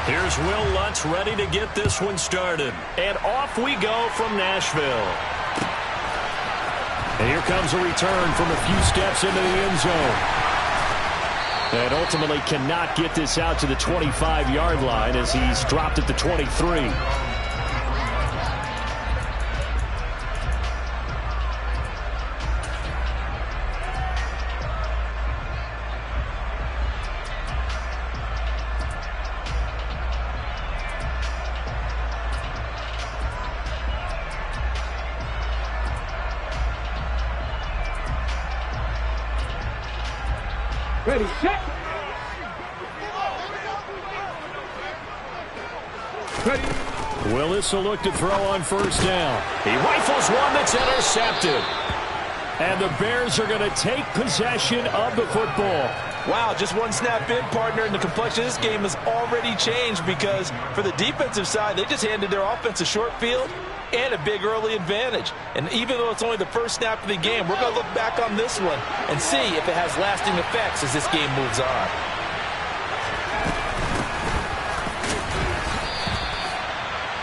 Here's Will Lutz ready to get this one started. And off we go from Nashville. And here comes a return from a few steps into the end zone. And ultimately cannot get this out to the 25-yard line as he's dropped at the 23. Ready, set. Ready. Willis will look to throw on first down. He rifles one that's intercepted. And the Bears are going to take possession of the football. Wow, just one snap in, partner, and the complexion of this game has already changed because for the defensive side, they just handed their offense a short field and a big early advantage. And even though it's only the first snap of the game, we're going to look back on this one and see if it has lasting effects as this game moves on.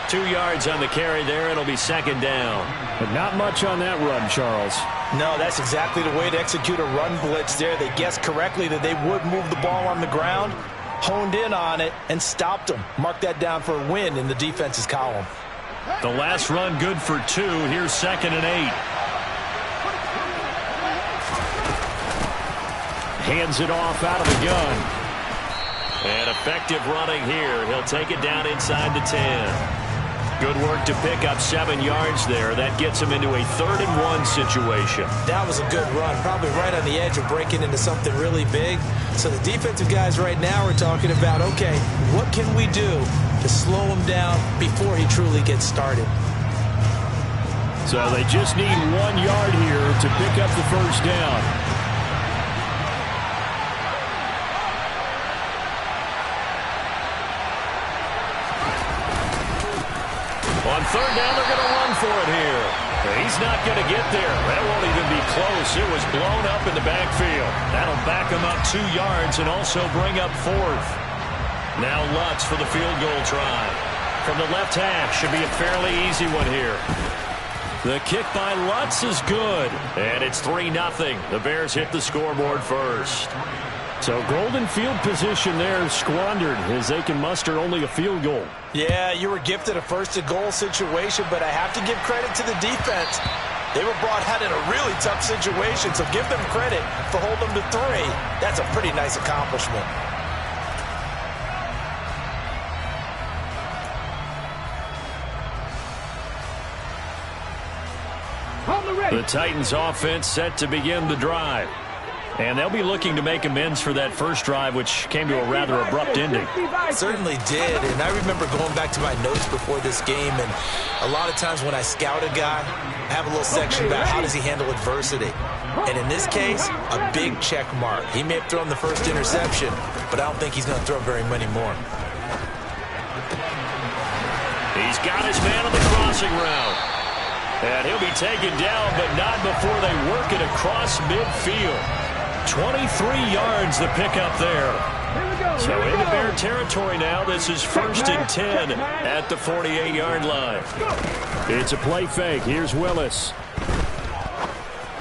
Two yards on the carry there. It'll be second down. But not much on that run, Charles. No, that's exactly the way to execute a run blitz there. They guessed correctly that they would move the ball on the ground, honed in on it, and stopped them. Mark that down for a win in the defense's column. The last run good for 2. Here's 2nd and 8. Hands it off out of the gun. And effective running here. He'll take it down inside the 10. Good work to pick up 7 yards there. That gets him into a 3rd and 1 situation. That was a good run, probably right on the edge of breaking into something really big. So the defensive guys right now are talking about, okay, what can we do to slow him down before he truly gets started? So they just need 1 yard here to pick up the first down. On 3rd down, they're going to run for it here. He's not going to get there. That won't even be close. It was blown up in the backfield. That'll back him up 2 yards and also bring up 4th. Now Lutz for the field goal try. From the left hash, should be a fairly easy one here. The kick by Lutz is good. And it's 3-0. The Bears hit the scoreboard first. So golden field position there squandered as they can muster only a field goal. Yeah, you were gifted a first-and-goal situation, but I have to give credit to the defense. They were brought out in a really tough situation, so give them credit for holding them to 3. That's a pretty nice accomplishment. The Titans offense set to begin the drive. And they'll be looking to make amends for that first drive, which came to a rather abrupt ending. Certainly did, and I remember going back to my notes before this game, and a lot of times when I scout a guy, I have a little section about how does he handle adversity. And in this case, a big check mark. He may have thrown the first interception, but I don't think he's going to throw very many more. He's got his man on the crossing route. And he'll be taken down, but not before they work it across midfield. 23 yards the pickup there. So into Bear territory now. This is 1st and 10 at the 48-yard line. It's a play fake. Here's Willis.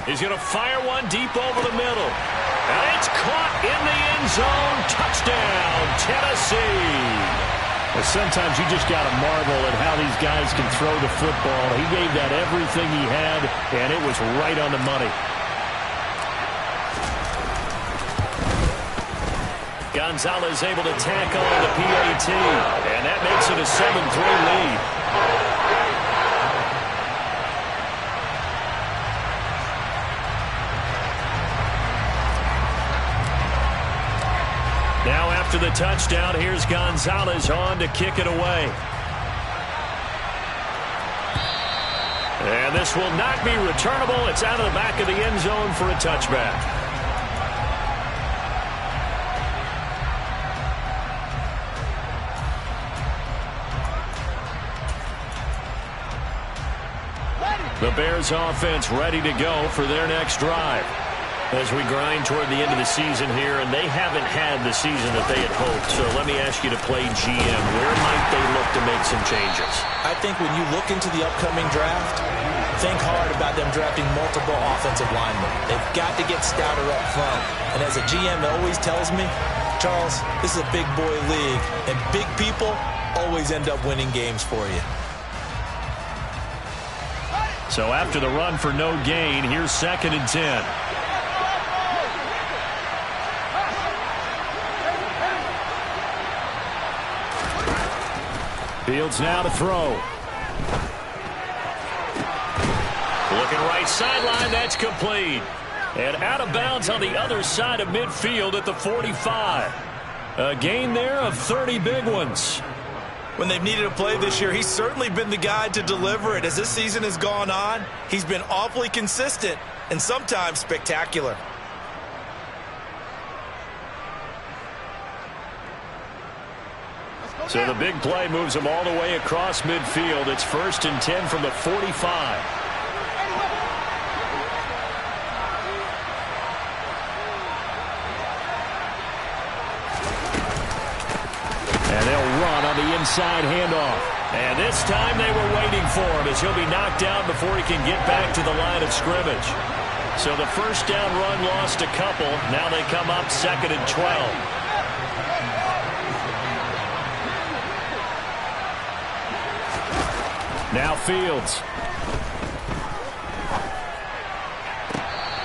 He's going to fire one deep over the middle. And it's caught in the end zone. Touchdown, Tennessee. Well, sometimes you just got to marvel at how these guys can throw the football. He gave that everything he had, and it was right on the money. Gonzalez able to tack on the PAT, and that makes it a 7-3 lead. Now after the touchdown, here's Gonzalez on to kick it away. And this will not be returnable. It's out of the back of the end zone for a touchback. The Bears offense ready to go for their next drive. As we grind toward the end of the season here, and they haven't had the season that they had hoped. So let me ask you to play GM. Where might they look to make some changes? I think when you look into the upcoming draft, think hard about them drafting multiple offensive linemen. They've got to get stouter up front. And as a GM always tells me, Charles, this is a big boy league, and big people always end up winning games for you. So after the run for no gain, here's 2nd and 10. Fields now to throw. Looking right sideline, that's complete. And out of bounds on the other side of midfield at the 45. A gain there of 30 big ones. When they've needed a play this year, he's certainly been the guy to deliver it. As this season has gone on, he's been awfully consistent and sometimes spectacular. So the big play moves them all the way across midfield. It's 1st and 10 from the 45. And they'll run on the inside handoff. And this time they were waiting for him as he'll be knocked down before he can get back to the line of scrimmage. So the first down run lost a couple. Now they come up 2nd and 12. Now Fields.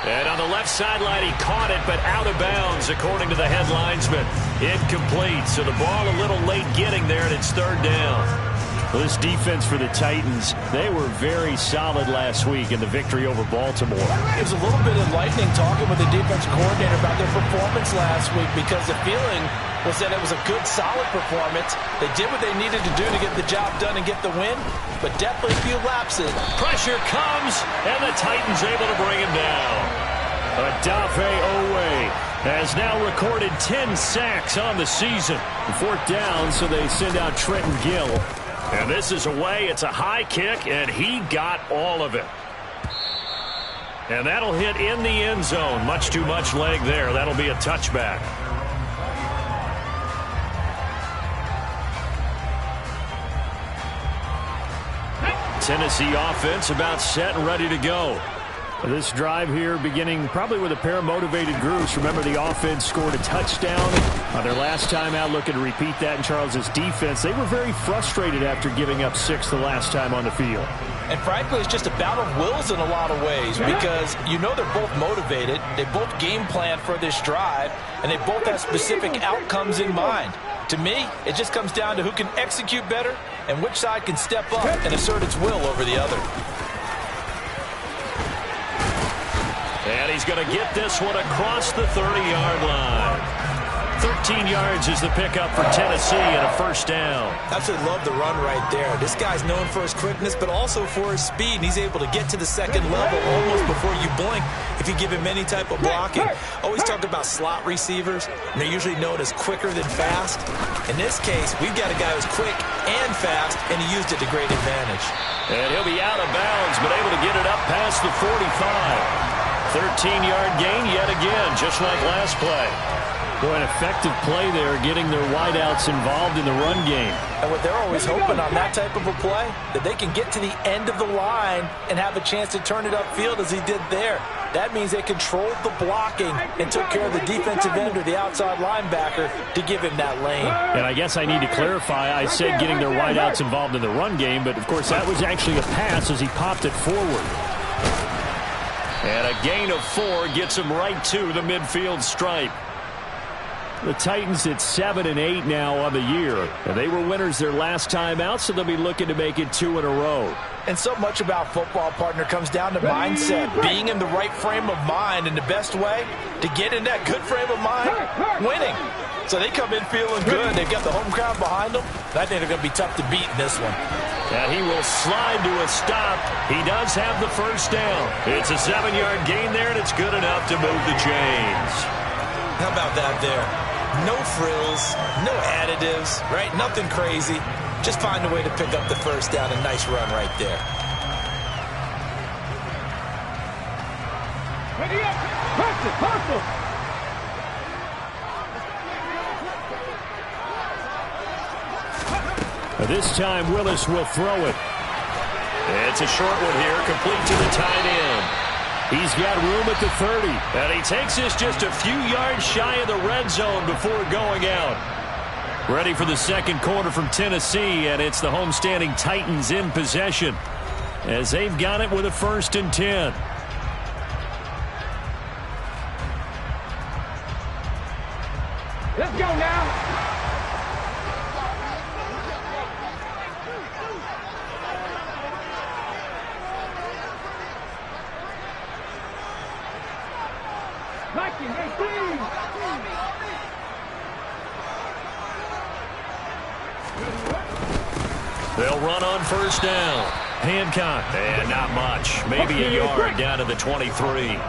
And on the left sideline, he caught it, but out of bounds, according to the head linesman. Incomplete, so the ball a little late getting there, and it's 3rd down. Well, this defense for the Titans, they were very solid last week in the victory over Baltimore. It was a little bit enlightening talking with the defense coordinator about their performance last week, because the feeling was that it was a good, solid performance. They did what they needed to do to get the job done and get the win, but definitely a few lapses. Pressure comes, And the Titans able to bring him down. Odafe Owe has now recorded 10 sacks on the season. 4th down, so they send out Trenton Gill. And this is away. It's a high kick, and he got all of it. And that'll hit in the end zone. Much too much leg there. That'll be a touchback. Tennessee offense about set and ready to go. This drive here beginning probably with a pair of motivated groups. Remember, the offense scored a touchdown on their last time out. Looking to repeat that in Charles's defense. They were very frustrated after giving up 6 the last time on the field. And frankly, it's just a battle of wills in a lot of ways, because you know they're both motivated. They both game plan for this drive, and they both have specific outcomes in mind. To me, it just comes down to who can execute better and which side can step up and assert its will over the other. And he's going to get this one across the 30-yard line. 13 yards is the pickup for Tennessee and a 1st down. Absolutely love the run right there. This guy's known for his quickness, but also for his speed. And he's able to get to the 2nd level almost before you blink if you give him any type of blocking. Always talk about slot receivers, and they're usually known as quicker than fast. In this case, we've got a guy who's quick and fast, and he used it to great advantage. And he'll be out of bounds, but able to get it up past the 45. 13-yard gain yet again, just like last play. Boy, an effective play there, getting their wideouts involved in the run game. And what they're always hoping on that type of a play, that they can get to the end of the line and have a chance to turn it upfield as he did there. That means they controlled the blocking and took care of the defensive end or the outside linebacker to give him that lane. And I guess I need to clarify, I said getting their wideouts involved in the run game, but of course that was actually a pass as he popped it forward. And a gain of 4 gets him right to the midfield stripe. The Titans at 7-8 now on the year. And they were winners their last time out, so they'll be looking to make it 2 in a row. And so much about football, partner, comes down to mindset. Being in the right frame of mind, and the best way to get in that good frame of mind, winning. So they come in feeling good. They've got the home crowd behind them. I think they're going to be tough to beat in this one. And he will slide to a stop. He does have the 1st down. It's a 7-yard gain there, and it's good enough to move the chains. How about that there? No frills, no additives, right? Nothing crazy. Just find a way to pick up the 1st down. A nice run right there. Ready up. This time Willis will throw it. It's a short one here, complete to the tight end. He's got room at the 30. And he takes this just a few yards shy of the red zone before going out. Ready for the second quarter from Tennessee, and it's the homestanding Titans in possession as they've got it with a 1st and 10. Let's go now. They'll run on 1st down. Hancock, and not much. Maybe a yard down to the 23.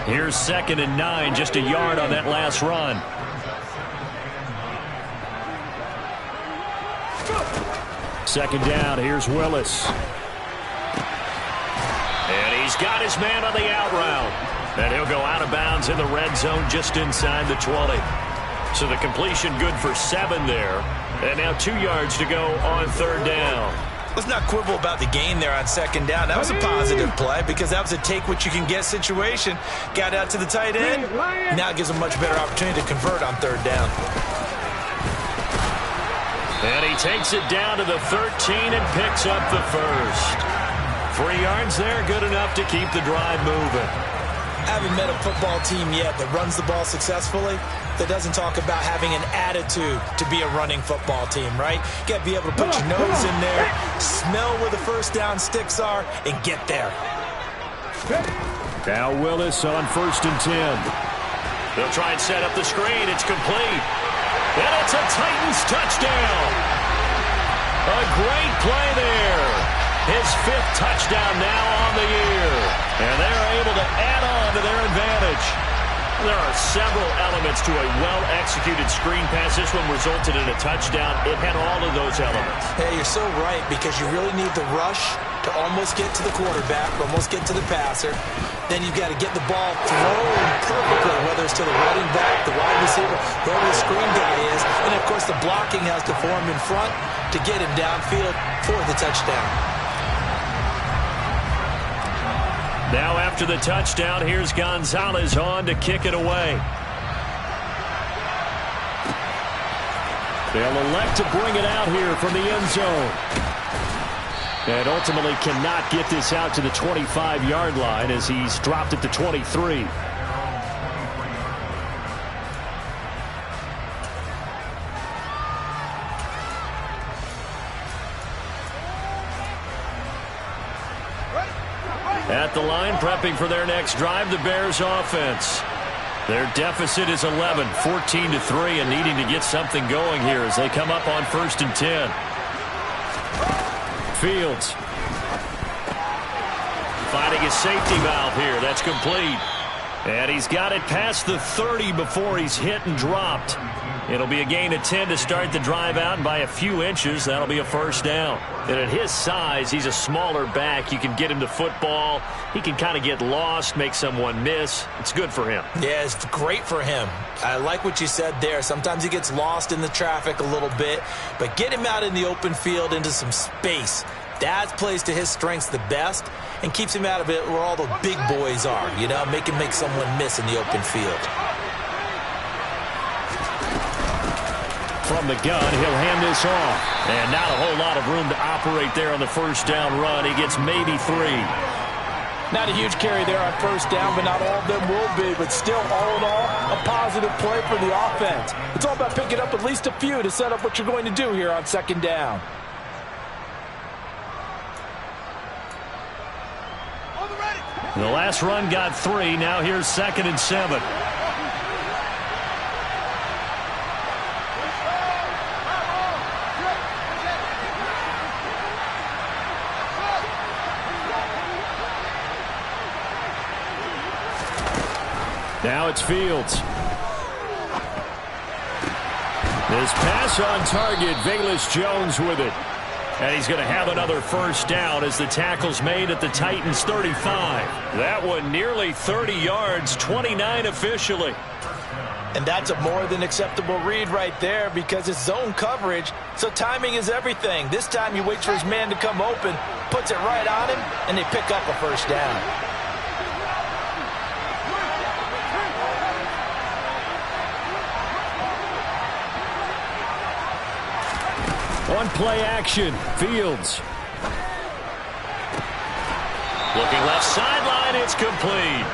Here's 2nd and 9, just a yard on that last run. Second down, here's Willis. And he's got his man on the out route. And he'll go out of bounds in the red zone just inside the 20. So the completion good for 7 there. And now 2 yards to go on 3rd down. Let's not quibble about the gain there on 2nd down. That was a positive play because that was a take-what-you-can-get situation. Got out to the tight end. Now it gives him a much better opportunity to convert on 3rd down. And he takes it down to the 13 and picks up the 1st. 3 yards there, good enough to keep the drive moving. I haven't met a football team yet that runs the ball successfully that doesn't talk about having an attitude to be a running football team, right? You got to be able to put your nose in there, smell where the 1st down sticks are, and get there. Now Willis on 1st and 10. They'll try and set up the screen. It's complete. And it's a Titans touchdown. A great play there. His 5th touchdown now on the year. And they're able to add on to their advantage. There are several elements to a well-executed screen pass. This one resulted in a touchdown. It had all of those elements. Hey, you're so right, because you really need the rush to almost get to the quarterback, almost get to the passer. Then you've got to get the ball thrown perfectly, whether it's to the running back, the wide receiver, whoever the screen guy is. And, of course, the blocking has to form in front to get him downfield for the touchdown. Now after the touchdown, here's Gonzalez on to kick it away. They'll elect to bring it out here from the end zone. And ultimately cannot get this out to the 25-yard line as he's dropped at the 23. At the line, prepping for their next drive, the Bears offense. Their deficit is 11, 14-3, and needing to get something going here as they come up on 1st and 10. Fields finding his safety valve here. That's complete. And he's got it past the 30 before he's hit and dropped. It'll be a gain of 10 to start the drive out, and by a few inches, that'll be a 1st down. And at his size, he's a smaller back. You can get him to football. He can kind of get lost, make someone miss. It's good for him. Yeah, it's great for him. I like what you said there. Sometimes he gets lost in the traffic a little bit, but get him out in the open field into some space. That plays to his strengths the best and keeps him out of it where all the big boys are, you know, make him make someone miss in the open field. From the gun, he'll hand this off. And not a whole lot of room to operate there on the 1st down run. He gets maybe 3. Not a huge carry there on 1st down, but not all of them will be. But still, all in all, a positive play for the offense. It's all about picking up at least a few to set up what you're going to do here on 2nd down. The last run got 3. Now here's 2nd and 7. Now it's Fields. This pass on target, Velus Jones with it. And he's going to have another 1st down as the tackle's made at the Titans' 35. That one nearly 30 yards, 29 officially. And that's a more than acceptable read right there because it's zone coverage, so timing is everything. This time he waits for his man to come open, puts it right on him, and they pick up a first down. On play action, Fields. Looking left sideline, it's complete.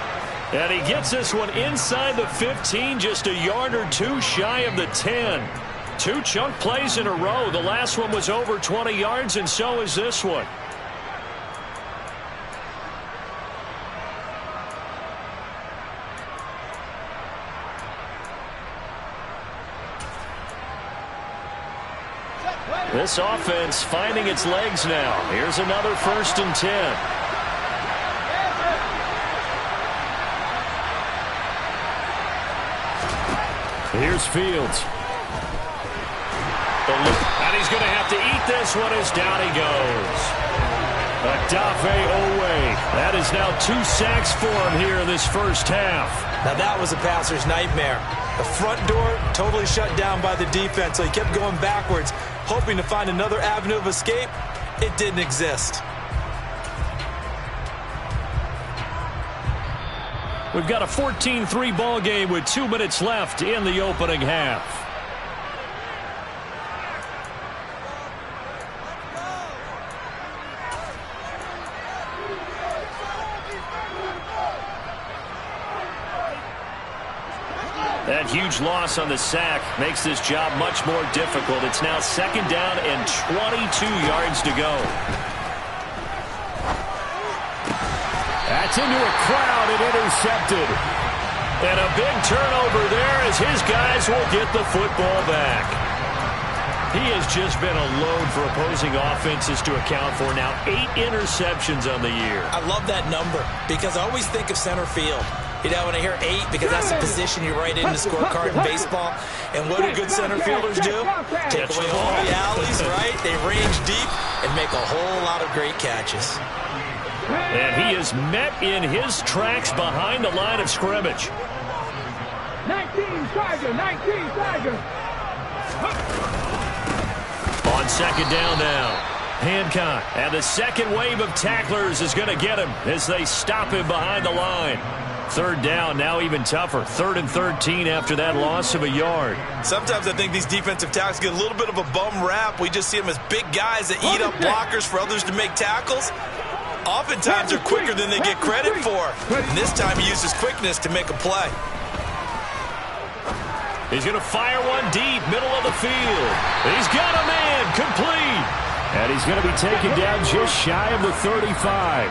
And he gets this one inside the 15, just a yard or two shy of the 10. Two chunk plays in a row. The last one was over 20 yards, and so is this one. This offense finding its legs now. Here's another 1st and 10. Here's Fields. And he's going to have to eat this one as down he goes. Adafe Owe. That is now 2 sacks for him here in this first half. Now that was a passer's nightmare. The front door totally shut down by the defense, so he kept going backwards, hoping to find another avenue of escape. It didn't exist. We've got a 14-3 ball game with 2 minutes left in the opening half. That huge loss on the sack makes this job much more difficult. It's now 2nd down and 22 yards to go. That's into a crowd and intercepted. And a big turnover there as his guys will get the football back. He has just been a load for opposing offenses to account for now. 8 interceptions on the year. I love that number because I always think of center field. You know, when I hear 8, because that's the position you write in the scorecard in baseball. And what do good center fielders do? Take away all the alleys, right? They range deep and make a whole lot of great catches. And he is met in his tracks behind the line of scrimmage. 19 Tiger, 19 Tiger. On 2nd down now, Hancock. And the second wave of tacklers is going to get him as they stop him behind the line. 3rd down, now even tougher. 3rd and 13 after that loss of a yard. Sometimes I think these defensive tackles get a little bit of a bum rap. We just see them as big guys that eat up blockers for others to make tackles. Oftentimes they're quicker than they get credit for. And this time he uses quickness to make a play. He's going to fire one deep, middle of the field. He's got a man, complete. And he's going to be taken down just shy of the 35.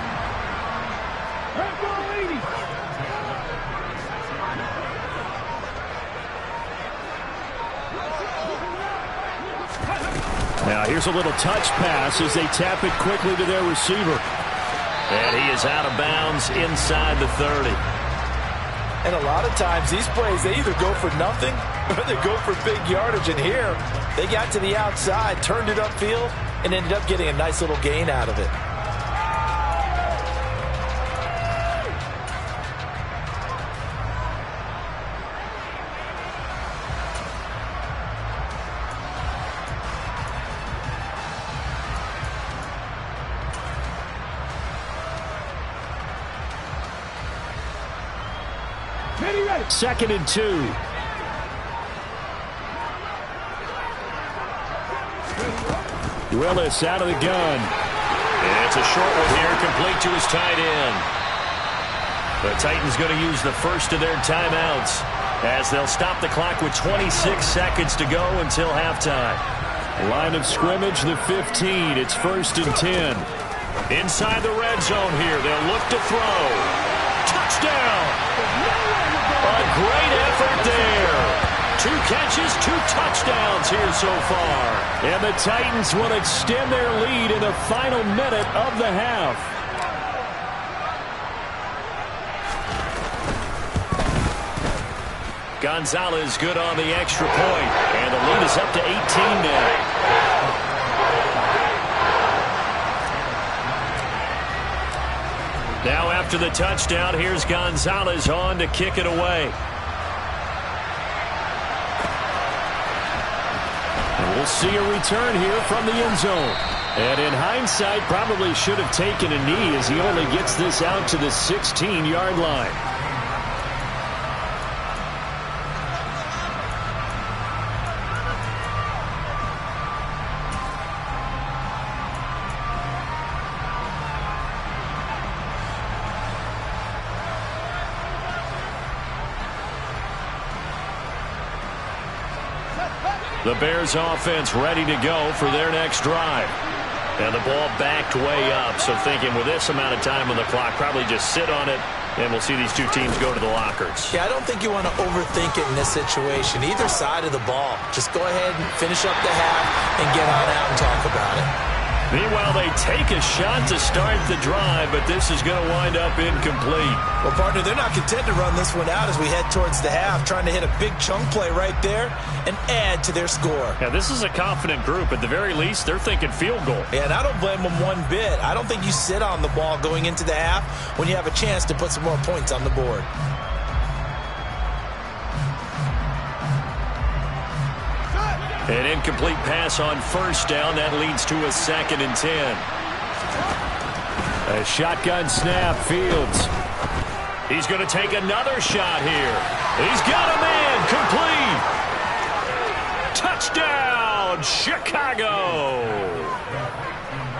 Now here's a little touch pass as they tap it quickly to their receiver. And he is out of bounds inside the 30. And a lot of times these plays, they either go for nothing or they go for big yardage. And here, they got to the outside, turned it upfield, and ended up getting a nice little gain out of it. Second and 2. Willis out of the gun. And it's a short one here, complete to his tight end. The Titans going to use the first of their timeouts as they'll stop the clock with 26 seconds to go until halftime. Line of scrimmage, the 15. It's 1st and 10. Inside the red zone here, they'll look to throw. Touchdown! A great effort there. 2 catches, 2 touchdowns here so far. And the Titans will extend their lead in the final minute of the half. Gonzalez good on the extra point. And the lead is up to 18 now. Now after the touchdown, here's Gonzalez on to kick it away. We'll see a return here from the end zone. And in hindsight, probably should have taken a knee as he only gets this out to the 16-yard line. The Bears offense ready to go for their next drive. And the ball backed way up, so thinking with this amount of time on the clock, probably just sit on it, and we'll see these two teams go to the lockers. Yeah, I don't think you want to overthink it in this situation. Either side of the ball. Just go ahead and finish up the half and get on out and talk about it. Meanwhile, they take a shot to start the drive, but this is going to wind up incomplete. Well, partner, they're not content to run this one out as we head towards the half, trying to hit a big chunk play right there and add to their score. Yeah, this is a confident group. At the very least, they're thinking field goal. Yeah, and I don't blame them one bit. I don't think you sit on the ball going into the half when you have a chance to put some more points on the board. An incomplete pass on first down. That leads to a 2nd and 10. A shotgun snap, Fields. He's going to take another shot here. He's got a man, complete. Touchdown, Chicago.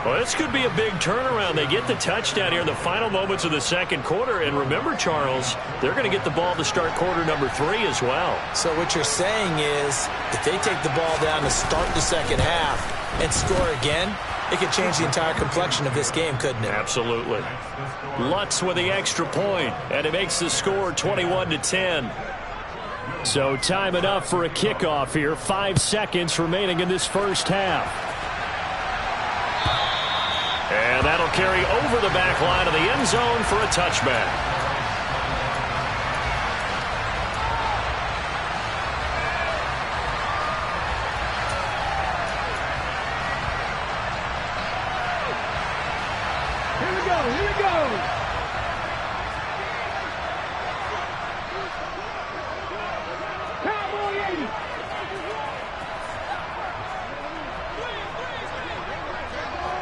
Well, this could be a big turnaround. They get the touchdown here in the final moments of the second quarter. And remember, Charles, they're going to get the ball to start quarter number 3 as well. So what you're saying is if they take the ball down to start the second half and score again, it could change the entire complexion of this game, couldn't it? Absolutely. Lutz with the extra point, and it makes the score 21-10. So time enough for a kickoff here. 5 seconds remaining in this first half. And that'll carry over the back line of the end zone for a touchback. Here we go, here we go. Cowboy 80.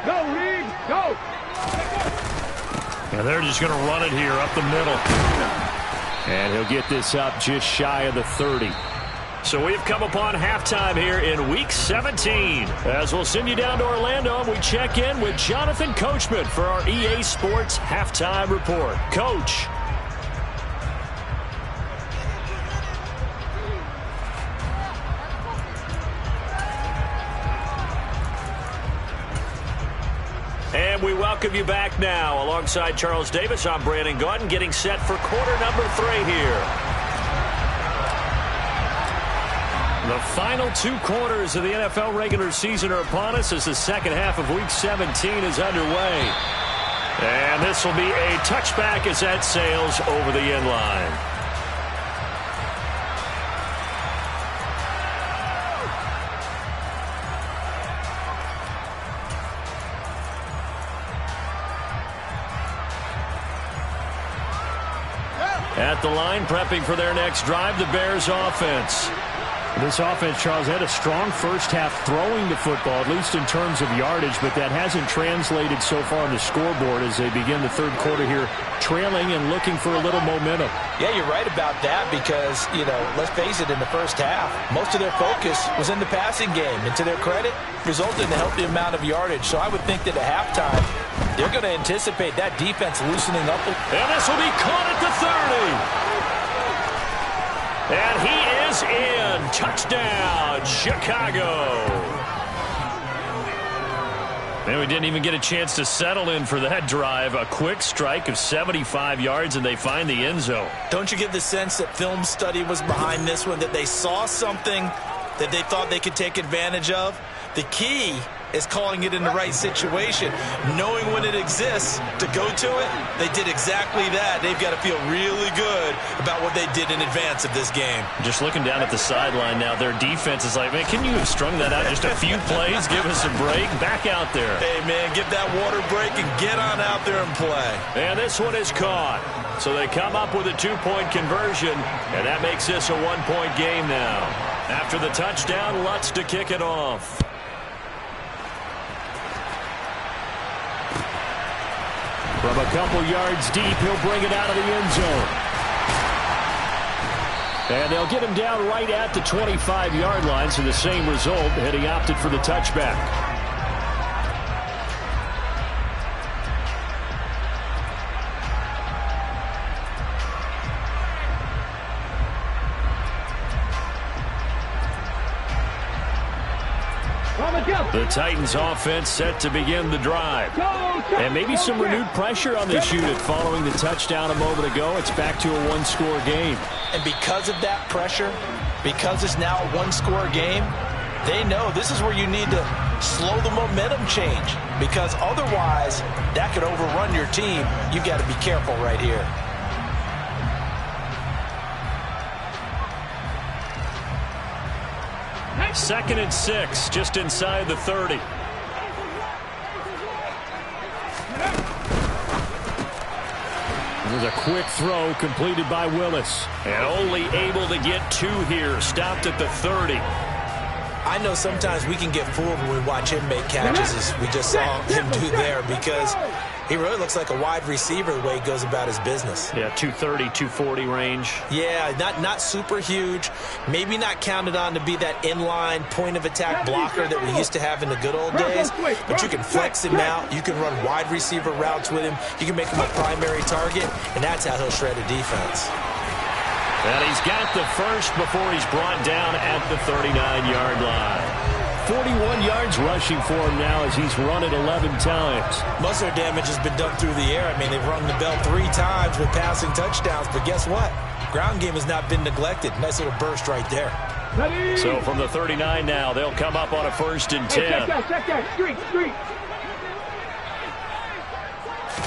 Go, Reed, go. And they're just going to run it here up the middle. And he'll get this up just shy of the 30. So we've come upon halftime here in Week 17. As we'll send you down to Orlando, we check in with Jonathan Coachman for our EA Sports Halftime Report. Coach. And we welcome you back now. Alongside Charles Davis, I'm Brandon Gaudin, getting set for quarter number 3 here. The final 2 quarters of the NFL regular season are upon us as the second half of Week 17 is underway. And this will be a touchback as that sails over the end line. At the line, prepping for their next drive, the Bears offense. This offense, Charles, had a strong first half throwing the football, at least in terms of yardage, but that hasn't translated so far on the scoreboard as they begin the third quarter here, trailing and looking for a little momentum. Yeah, you're right about that because, you know, let's face it, in the first half, most of their focus was in the passing game. And to their credit, resulted in a healthy amount of yardage. So I would think that at halftime, they're going to anticipate that defense loosening up. And this will be caught at the 30. And he is in. Touchdown, Chicago. And we didn't even get a chance to settle in for that drive. A quick strike of 75 yards, and they find the end zone. Don't you get the sense that film study was behind this one, that they saw something that they thought they could take advantage of? The key is calling it in the right situation, knowing when it exists to go to it. They did exactly that. They've got to feel really good about what they did in advance of this game. Just looking down at the sideline now, their defense is like, man, can you have strung that out just a few plays? Give us a break. Back out there. Hey, man, give that water break and get on out there and play. And this one is caught. So they come up with a 2-point conversion, and that makes this a 1-point game now. After the touchdown, Lutz to kick it off. From a couple yards deep, he'll bring it out of the end zone. And they'll get him down right at the 25-yard line, so the same result, and he opted for the touchback. The Titans offense set to begin the drive. And maybe some renewed pressure on this unit following the touchdown a moment ago. It's back to a one-score game. And because of that pressure, because it's now a one-score game, they know this is where you need to slow the momentum change. Because otherwise, that could overrun your team. You've got to be careful right here. Second and 6, just inside the 30. There's a quick throw completed by Willis. And only able to get 2 here. Stopped at the 30. I know sometimes we can get fooled when we watch him make catches, as we just saw him do there, because he really looks like a wide receiver the way he goes about his business. Yeah, 230, 240 range. Yeah, not super huge. Maybe not counted on to be that inline point-of-attack blocker that we used to have in the good old days. But you can flex him out. You can run wide receiver routes with him. You can make him a primary target, and that's how he'll shred a defense. And he's got the first before he's brought down at the 39-yard line. 41 yards rushing for him now as he's run it 11 times. Most of their damage has been done through the air. I mean, they've rung the bell 3 times with passing touchdowns, but guess what? Ground game has not been neglected. Nice little burst right there. So from the 39 now, they'll come up on a 1st and 10. Hey, check that. Street.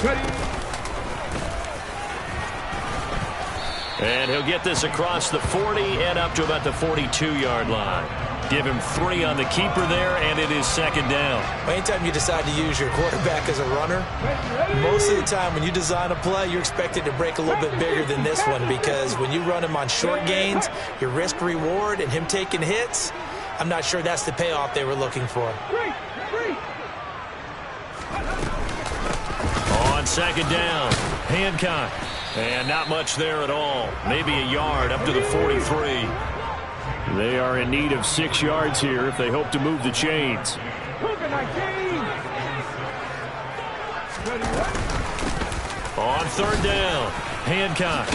Ready. And he'll get this across the 40 and up to about the 42-yard line. Give him 3 on the keeper there, and it is 2nd down. Anytime you decide to use your quarterback as a runner, most of the time when you design a play, you're expected to break a little bit bigger than this one, because when you run him on short gains, your risk-reward and him taking hits, I'm not sure that's the payoff they were looking for. On 2nd down, Hancock. And not much there at all. Maybe a yard up to the 43. They are in need of 6 yards here if they hope to move the chains. On 3rd down, Hancock.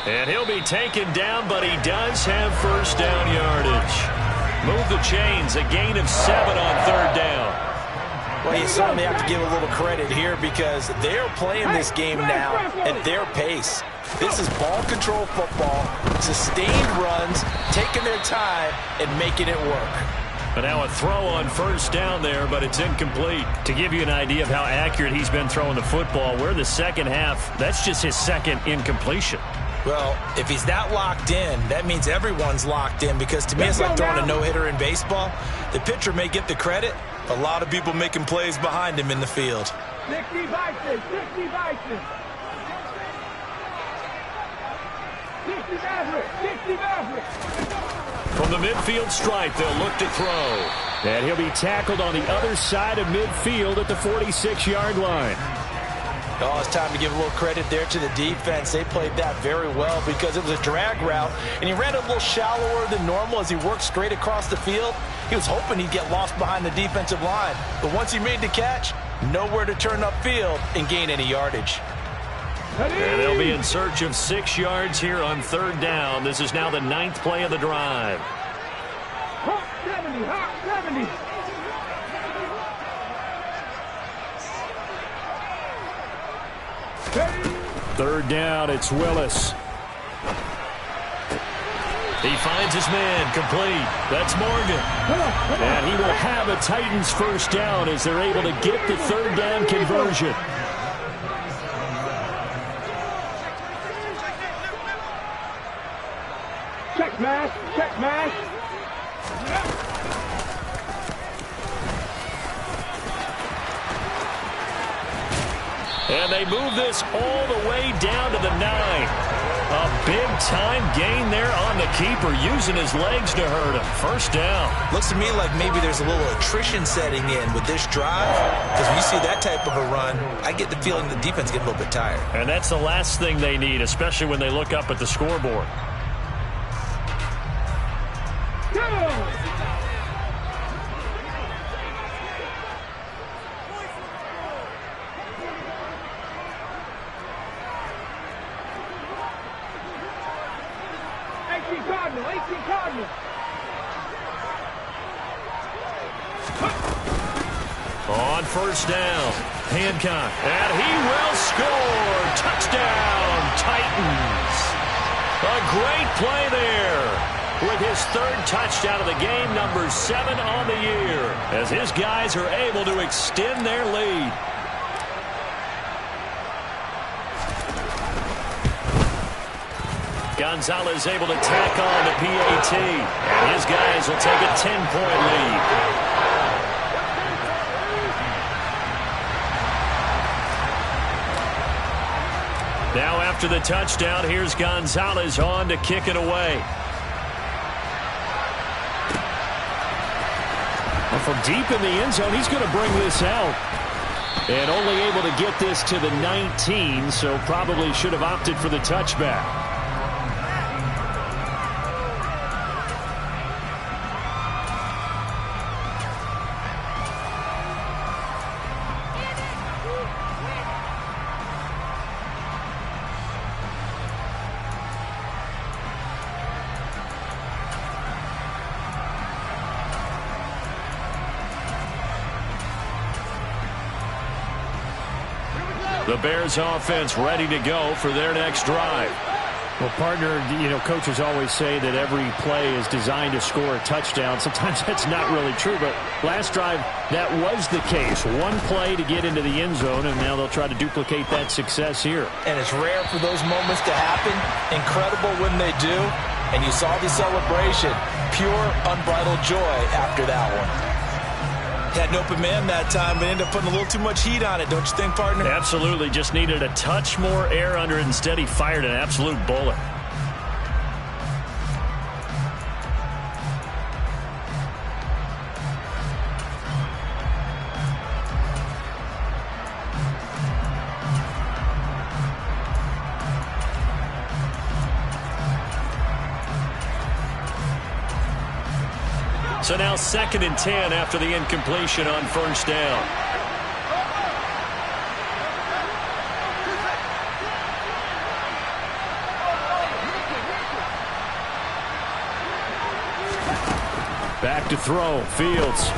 And he'll be taken down, but he does have 1st down yardage. Move the chains, a gain of 7 on 3rd down. Well, you certainly have to give a little credit here because they're playing this game now at their pace. This is ball control football, sustained runs, taking their time, and making it work. But now a throw on 1st down there, but it's incomplete. To give you an idea of how accurate he's been throwing the football, we're the second half. That's just his 2nd incompletion. Well, if he's that locked in, that means everyone's locked in, because to me it's like throwing a no-hitter in baseball. The pitcher may get the credit, a lot of people making plays behind him in the field. 60 Bison. 60 Maverick. From the midfield stripe, they'll look to throw. And he'll be tackled on the other side of midfield at the 46-yard line. Oh, it's time to give a little credit there to the defense. They played that very well because it was a drag route, and he ran a little shallower than normal as he worked straight across the field. He was hoping he'd get lost behind the defensive line, but once he made the catch, nowhere to turn upfield and gain any yardage. And they'll be in search of 6 yards here on 3rd down. This is now the 9th play of the drive. Hawk 70. 3rd down, it's Willis. He finds his man, complete. That's Morgan. And he will have a Titans 1st down as they're able to get the 3rd down conversion. Check mash. And they move this all the way down to the 9. A big-time gain there on the keeper, using his legs to hurt him. First down. Looks to me like maybe there's a little attrition setting in with this drive, because when you see that type of a run, I get the feeling the defense getting a little bit tired. And that's the last thing they need, especially when they look up at the scoreboard. Go! Cardinal. On first down, Hancock, and he will score. Touchdown, Titans. A great play there with his third touchdown of the game, number 7 on the year, as his guys are able to extend their lead. Gonzalez able to tack on the PAT, and his guys will take a 10-point lead. Now after the touchdown, here's Gonzalez on to kick it away. And from deep in the end zone, he's going to bring this out. And only able to get this to the 19, so probably should have opted for the touchback. The Bears offense ready to go for their next drive. Well, partner, coaches always say that every play is designed to score a touchdown. Sometimes that's not really true, but last drive, that was the case. One play to get into the end zone, and now they'll try to duplicate that success here. And it's rare for those moments to happen. Incredible when they do. And you saw the celebration. Pure, unbridled joy after that one. Had an open man that time, but ended up putting a little too much heat on it, don't you think, partner? Absolutely. Just needed a touch more air under it. Instead, he fired an absolute bullet. So now 2nd and 10 after the incompletion on first down. Back to throw, Fields.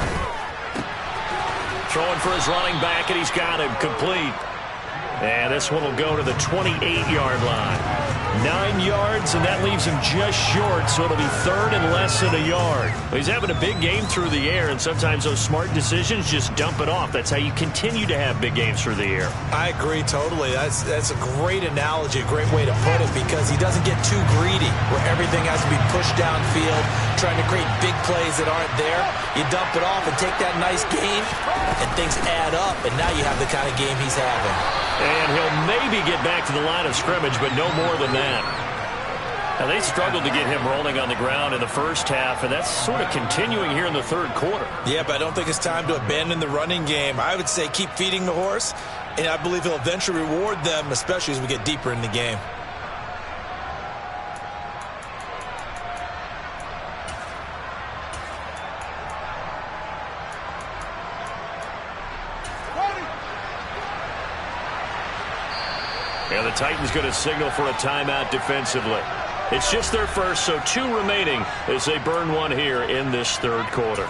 Throwing for his running back, and he's got him complete. And this one will go to the 28-yard line. 9 yards, and that leaves him just short, so it'll be 3rd and less than a yard. He's having a big game through the air, and sometimes those smart decisions just dump it off. That's how you continue to have big games through the air. I agree totally. That's a great analogy, a great way to put it, because he doesn't get too greedy where everything has to be pushed downfield, trying to create big plays that aren't there. You dump it off and take that nice gain, and things add up, and now you have the kind of game he's having. And he'll maybe get back to the line of scrimmage, but no more than that. Now, they struggled to get him rolling on the ground in the first half, and that's sort of continuing here in the third quarter. Yeah, but I don't think it's time to abandon the running game. I would say keep feeding the horse, and I believe he'll eventually reward them, especially as we get deeper in the game. And the Titans going to signal for a timeout defensively. It's just their first, so 2 remaining as they burn one here in this third quarter.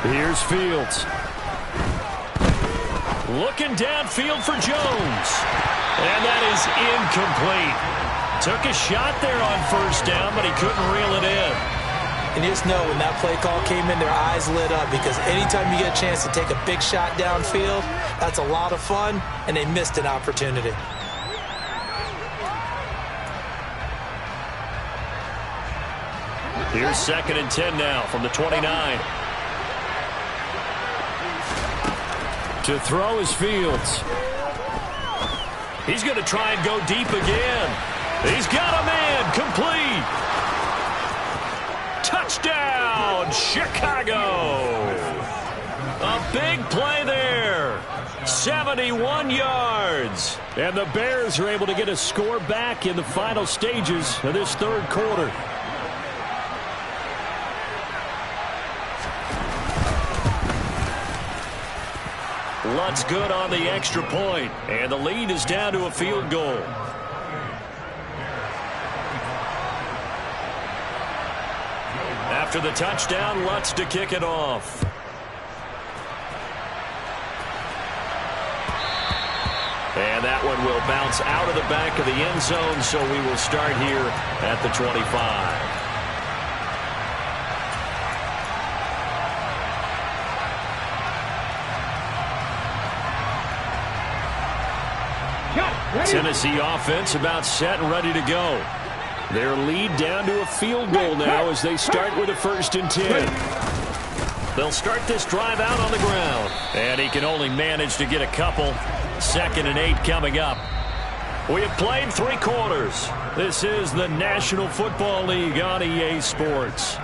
Here's Fields. Looking downfield for Jones. And that is incomplete. Took a shot there on first down, but he couldn't reel it in. And you just know when that play call came in, their eyes lit up, because anytime you get a chance to take a big shot downfield, that's a lot of fun, and they missed an opportunity. Here's 2nd and 10 now from the 29. To throw is Fields. He's going to try and go deep again. He's got a man. Complete. Touchdown, Chicago. A big play there. 71 yards. And the Bears are able to get a score back in the final stages of this third quarter. Lutt's good on the extra point, and the lead is down to a field goal. After the touchdown, Lutt's to kick it off. And that one will bounce out of the back of the end zone, so we will start here at the 25. Tennessee offense about set and ready to go. Their lead down to a field goal now as they start with a 1st and 10. They'll start this drive out on the ground. And he can only manage to get a couple. 2nd and 8 coming up. We have played 3 quarters. This is the National Football League on EA Sports.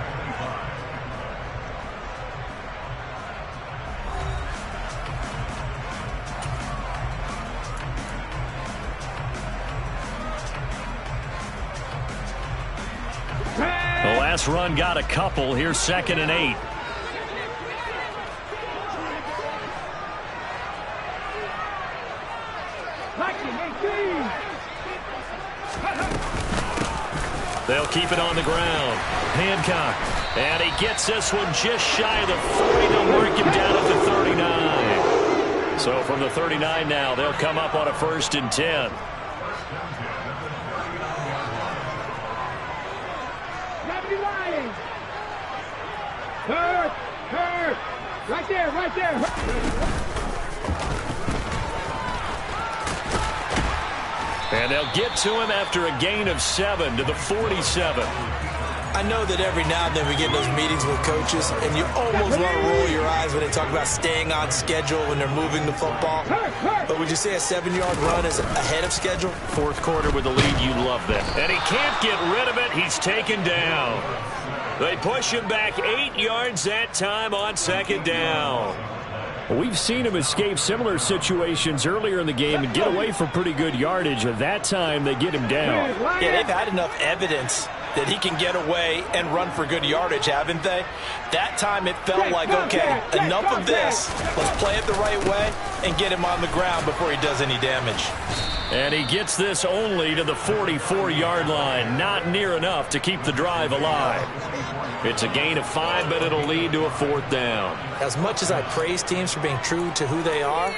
The last run got a couple. Here's 2nd and 8. They'll keep it on the ground. Hancock. And he gets this one just shy of the 40. They'll work him down at the 39. So from the 39 now, they'll come up on a 1st and 10. Hurt! Right there! And they'll get to him after a gain of 7 to the 47. I know that every now and then we get in those meetings with coaches, and you almost want to roll your eyes when they talk about staying on schedule when they're moving the football. But would you say a 7-yard run is ahead of schedule? 4th quarter with the lead, you love that. And he can't get rid of it. He's taken down. They push him back 8 yards that time on 2nd down. We've seen him escape similar situations earlier in the game and get away from pretty good yardage. At that time, they get him down. Yeah, they've had enough evidence that he can get away and run for good yardage, haven't they? That time it felt like, okay, enough of this. Let's play it the right way and get him on the ground before he does any damage. And he gets this only to the 44-yard line. Not near enough to keep the drive alive. It's a gain of 5, but it'll lead to a 4th down. As much as I praise teams for being true to who they are,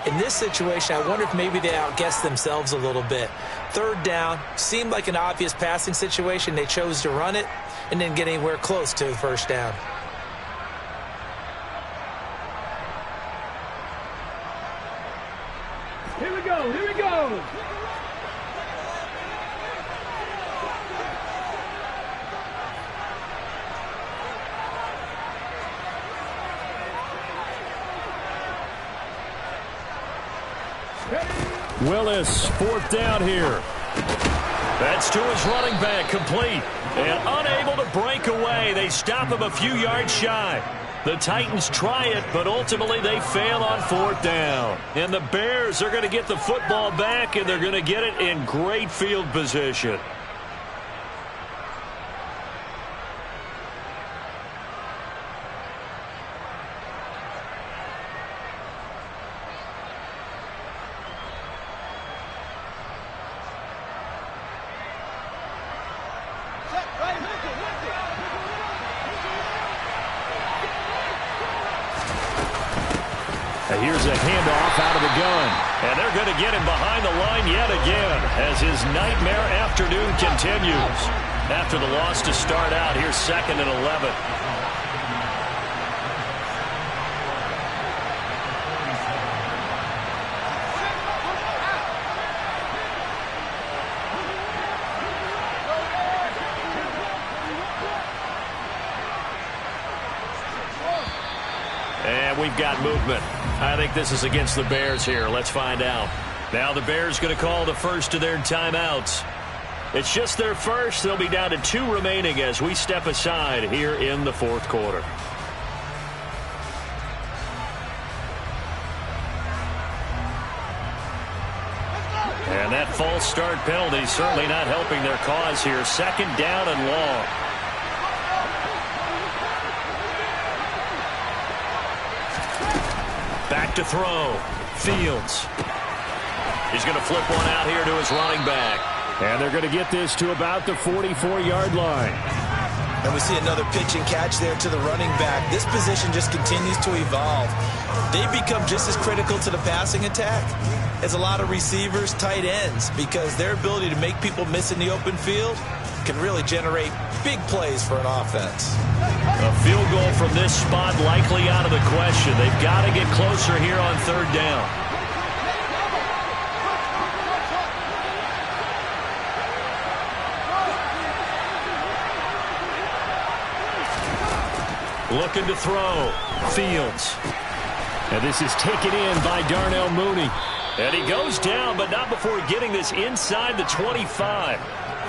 in this situation, I wonder if maybe they outguessed themselves a little bit. 3rd down seemed like an obvious passing situation. They chose to run it and didn't get anywhere close to the 1st down. Here we go! Willis, 4th down here. That's to his running back, complete. And unable to break away. They stop him a few yards shy. The Titans try it, but ultimately they fail on 4th down. And the Bears are going to get the football back, and they're going to get it in great field position. Here's a handoff out of the gun. And they're going to get him behind the line yet again as his nightmare afternoon continues. After the loss to start out, here's 2nd and 11. And we've got movement. I think this is against the Bears here. Let's find out. Now the Bears going to call the first of their timeouts. It's just their first. They'll be down to 2 remaining as we step aside here in the 4th quarter. And that false start penalty certainly not helping their cause here. 2nd down and long. Back to throw. Fields. He's going to flip one out here to his running back. And they're going to get this to about the 44-yard line. And we see another pitch and catch there to the running back. This position just continues to evolve. They become just as critical to the passing attack as a lot of receivers, tight ends, because their ability to make people miss in the open field can really generate big plays for an offense. A field goal from this spot likely out of the question. They've got to get closer here on 3rd down. Looking to throw. Fields. And this is taken in by Darnell Mooney. And he goes down, but not before getting this inside the 25.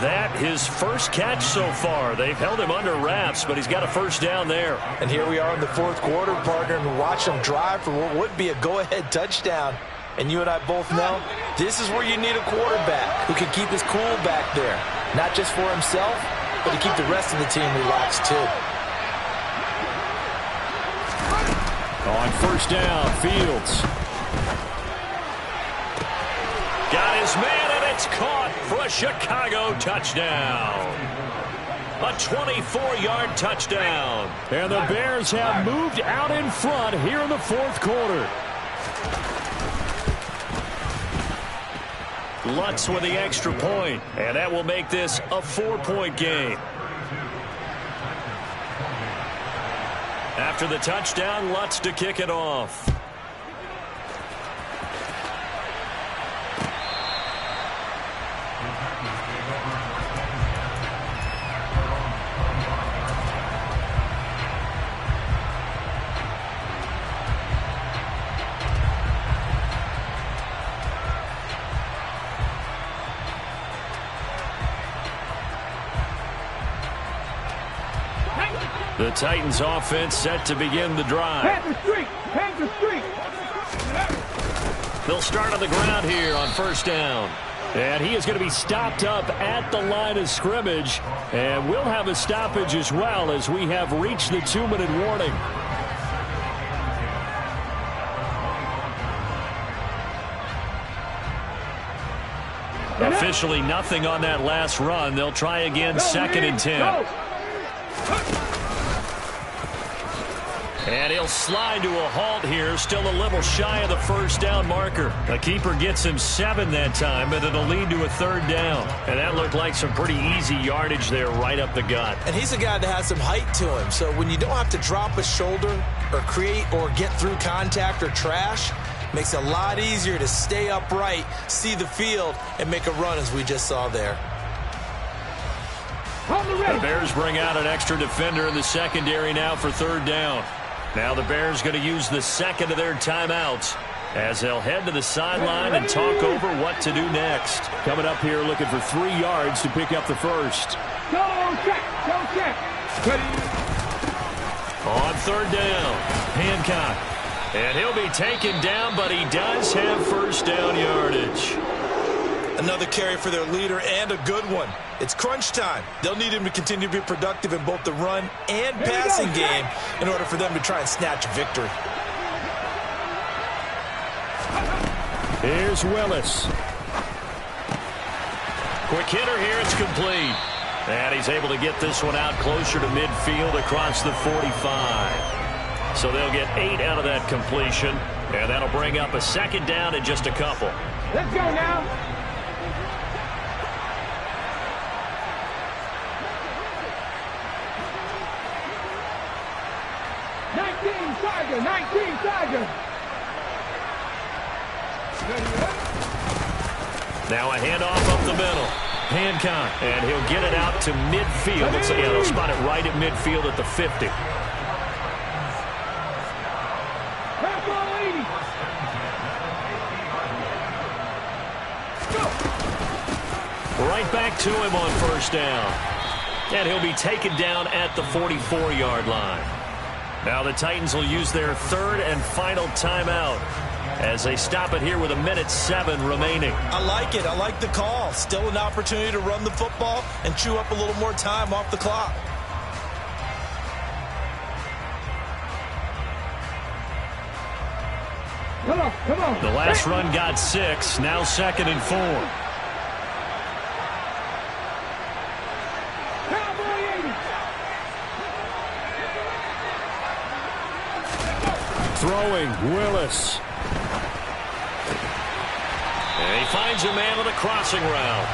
That his first catch so far. They've held him under wraps, but he's got a first down there. And here we are in the 4th quarter, partner, and watch him drive for what would be a go-ahead touchdown. And you and I both know this is where you need a quarterback who can keep his cool back there. Not just for himself, but to keep the rest of the team relaxed too. On 1st down, Fields. Got his man, and it's caught for a Chicago touchdown. A 24-yard touchdown. And the Bears have moved out in front here in the 4th quarter. Lutz with the extra point, and that will make this a 4-point game. After the touchdown, Lutz to kick it off. The Titans offense set to begin the drive. Panther streak! Panther streak! They'll start on the ground here on 1st down. And he is going to be stopped up at the line of scrimmage. And we'll have a stoppage as well as we have reached the 2-minute warning. Officially nothing on that last run. They'll try again, 2nd and 10. And he'll slide to a halt here, still a little shy of the 1st down marker. The keeper gets him 7 that time, but it'll lead to a 3rd down. And that looked like some pretty easy yardage there right up the gut. And he's a guy that has some height to him, so when you don't have to drop a shoulder or create or get through contact or trash, makes it a lot easier to stay upright, see the field, and make a run as we just saw there. The Bears bring out an extra defender in the secondary now for 3rd down. Now the Bears going to use the 2nd of their timeouts as they'll head to the sideline and talk over what to do next. Coming up here looking for 3 yards to pick up the 1st. Go check! Go check! On 3rd down, Hancock. And he'll be taken down, but he does have 1st down yardage. Another carry for their leader and a good one. It's crunch time. They'll need him to continue to be productive in both the run and passing game in order for them to try and snatch a victory. Here's Willis. Quick hitter here, it's complete. And he's able to get this one out closer to midfield across the 45. So they'll get 8 out of that completion, and that'll bring up a 2nd down in just a couple. Let's go now. Tiger, 19, Tiger. Now a handoff up the middle. Hancock, and he'll get it out to midfield. Looks like they'll spot it right at midfield at the 50. Right back to him on first down. And he'll be taken down at the 44-yard line. Now the Titans will use their third and final timeout as they stop it here with 1:07 remaining. I like it. I like the call. Still an opportunity to run the football and chew up a little more time off the clock. Come on, come on. The last run got 6. Now 2nd and 4. Cowboy 80. Throwing, Willis. And he finds a man on the crossing route.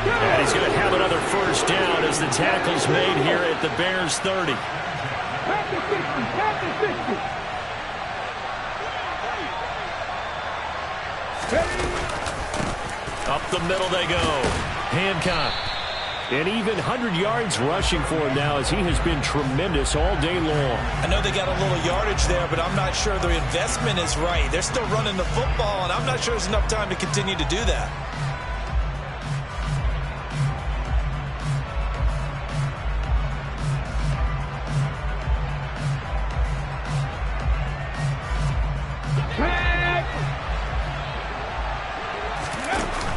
And he's going to have another first down as the tackle's made here at the Bears 30. Back to 60, back to 60. Up the middle they go. Hancock. And even 100 yards rushing for him now as he has been tremendous all day long. I know they got a little yardage there, but I'm not sure the investment is right. They're still running the football, and I'm not sure there's enough time to continue to do that.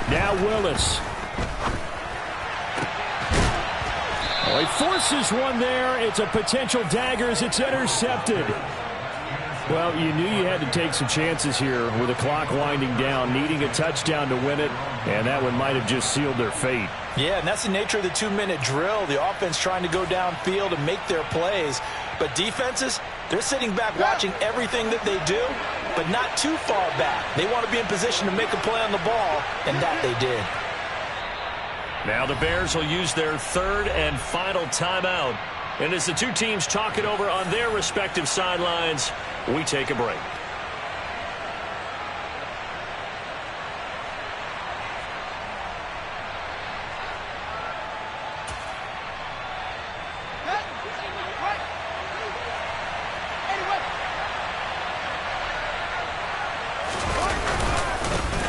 Now Willis. Oh, he forces one there. It's a potential dagger as it's intercepted. Well, you knew you had to take some chances here with the clock winding down, needing a touchdown to win it, and that one might have just sealed their fate. Yeah, and that's the nature of the 2-minute drill. The offense trying to go downfield and make their plays. But defenses, they're sitting back watching everything that they do, but not too far back. They want to be in position to make a play on the ball, and that they did. Now the Bears will use their third and final timeout. And as the two teams talk it over on their respective sidelines, we take a break.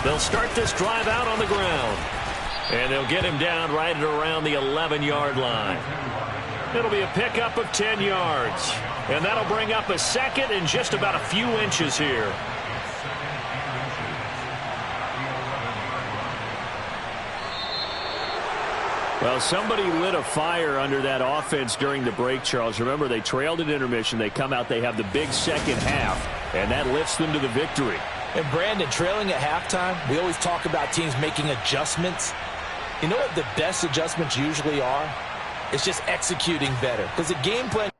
They'll start this drive out on the ground. And they'll get him down right at around the 11-yard line. It'll be a pickup of 10 yards. And that'll bring up a second and just about a few inches here. Well, somebody lit a fire under that offense during the break, Charles. Remember, they trailed at intermission. They come out, they have the big second half, and that lifts them to the victory. And Brandon, trailing at halftime, we always talk about teams making adjustments. You know what the best adjustments usually are? It's just executing better. Because the game plan